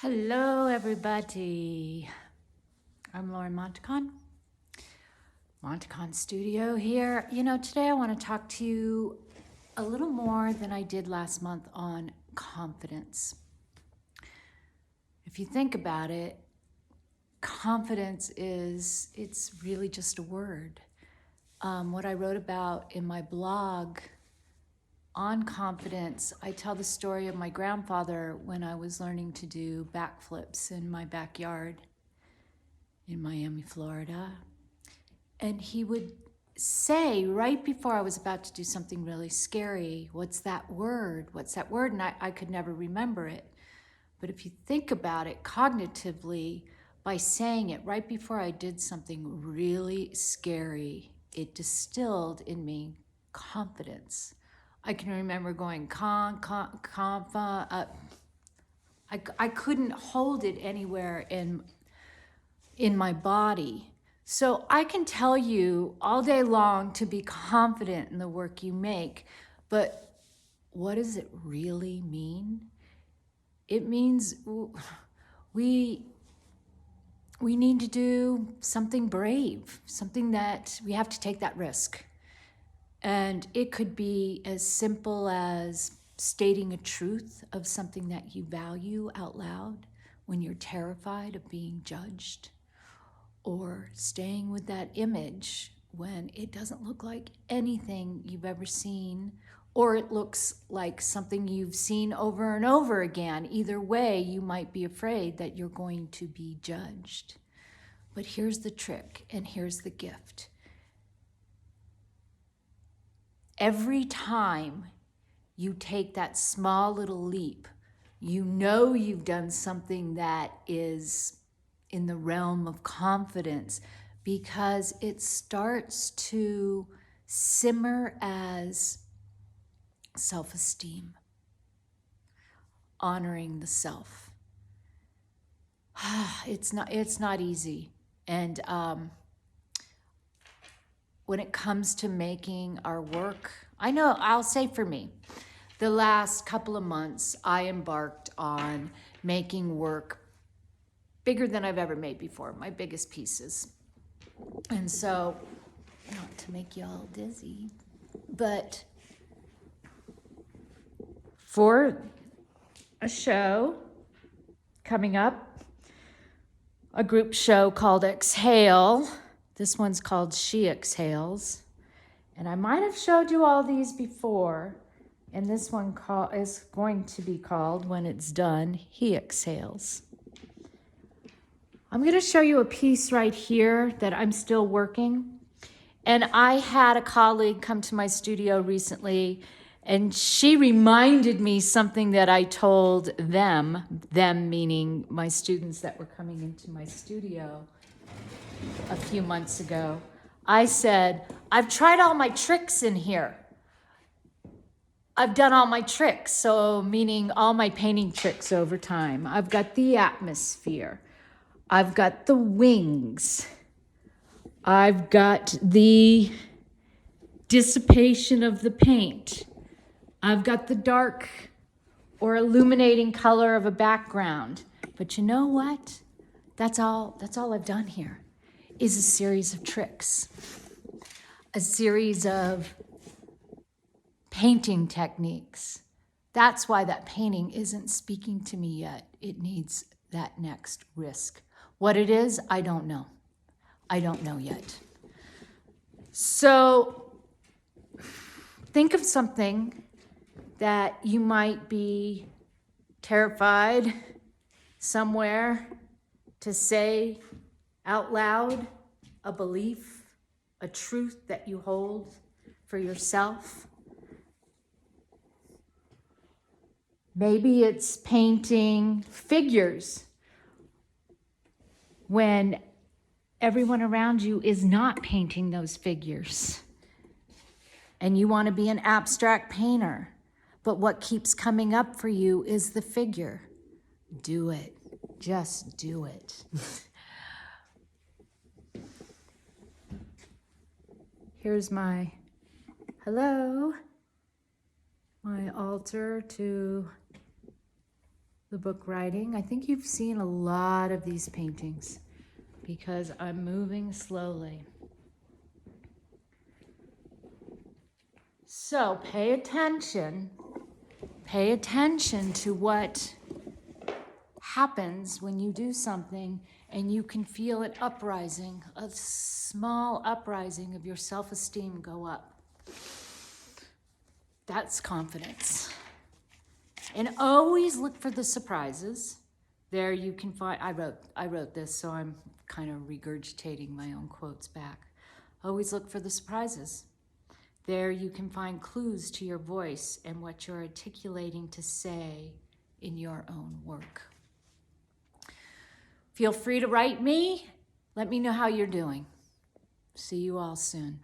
Hello, everybody. I'm Lauren Montecon, Montecon Studio here. Today I want to talk to you a little more than I did last month on confidence. If you think about it, confidence it's really just a word. What I wrote about in my blog on confidence, I tell the story of my grandfather when I was learning to do backflips in my backyard in Miami, Florida. And he would say right before I was about to do something really scary, what's that word? What's that word? And I could never remember it. But if you think about it cognitively, by saying it right before I did something really scary, it distilled in me confidence. I can remember going I couldn't hold it anywhere in my body. So I can tell you all day long to be confident in the work you make, but what does it really mean? It means we need to do something brave, something that we have to take that risk. And it could be as simple as stating a truth of something that you value out loud when you're terrified of being judged, or staying with that image when it doesn't look like anything you've ever seen, or it looks like something you've seen over and over again. Either way, you might be afraid that you're going to be judged. But here's the trick, and here's the gift. Every time you take that small little leap, you know you've done something that is in the realm of confidence, because it starts to simmer as self-esteem, honoring the self. It's not easy. And when it comes to making our work, I'll say for me, the last couple of months, I embarked on making work bigger than I've ever made before, my biggest pieces. And so, not to make you all dizzy, but for a show coming up, a group show called Exhale. This one's called She Exhales. And I might have showed you all these before. And this one is going to be called, when it's done, He Exhales. I'm going to show you a piece right here that I'm still working. And I had a colleague come to my studio recently, and she reminded me something that I told them meaning my students that were coming into my studio a few months ago. I said, I've tried all my tricks in here. I've done all my tricks, so meaning all my painting tricks over time. I've got the atmosphere. I've got the wings. I've got the dissipation of the paint. I've got the dark or illuminating color of a background. But you know what? That's all I've done here is a series of tricks, a series of painting techniques. That's why that painting isn't speaking to me yet. It needs that next risk. What it is, I don't know. I don't know yet. So think of something that you might be terrified somewhere to say out loud, a belief, a truth that you hold for yourself. Maybe it's painting figures when everyone around you is not painting those figures. And you want to be an abstract painter, but what keeps coming up for you is the figure. Do it. Just do it. Here's my altar to the book writing. I think you've seen a lot of these paintings because I'm moving slowly. So pay attention to what happens when you do something and you can feel it uprising, a small uprising of your self-esteem go up. That's confidence. And always look for the surprises. There you can find, I wrote this, so I'm kind of regurgitating my own quotes back. Always look for the surprises. There you can find clues to your voice and what you're articulating to say in your own work. Feel free to write me. Let me know how you're doing. See you all soon.